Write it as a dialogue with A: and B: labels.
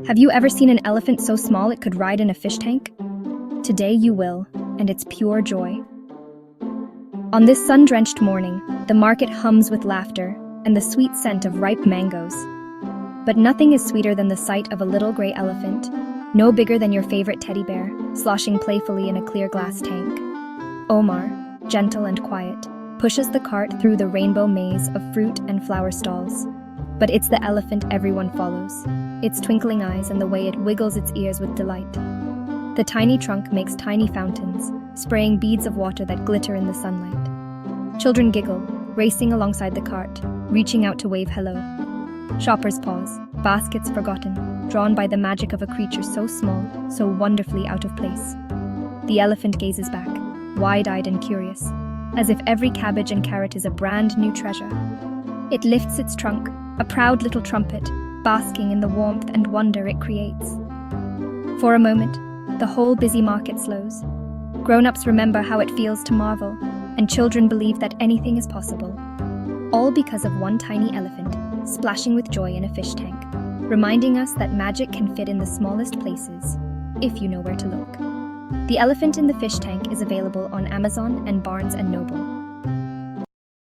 A: Have you ever seen an elephant so small it could ride in a fish tank? Today you will, and it's pure joy. On this sun-drenched morning, the market hums with laughter and the sweet scent of ripe mangoes. But nothing is sweeter than the sight of a little gray elephant, no bigger than your favorite teddy bear, sloshing playfully in a clear glass tank. Omar, gentle and quiet, pushes the cart through the rainbow maze of fruit and flower stalls. But it's the elephant everyone follows, its twinkling eyes and the way it wiggles its ears with delight. The tiny trunk makes tiny fountains, spraying beads of water that glitter in the sunlight. Children giggle, racing alongside the cart, reaching out to wave hello. Shoppers pause, baskets forgotten, drawn by the magic of a creature so small, so wonderfully out of place. The elephant gazes back, wide-eyed and curious, as if every cabbage and carrot is a brand new treasure. It lifts its trunk, a proud little trumpet, basking in the warmth and wonder it creates. For a moment, the whole busy market slows. Grown-ups remember how it feels to marvel, and children believe that anything is possible. All because of one tiny elephant, splashing with joy in a fish tank, reminding us that magic can fit in the smallest places, if you know where to look. The Elephant in the Fish Tank is available on Amazon and Barnes & Noble.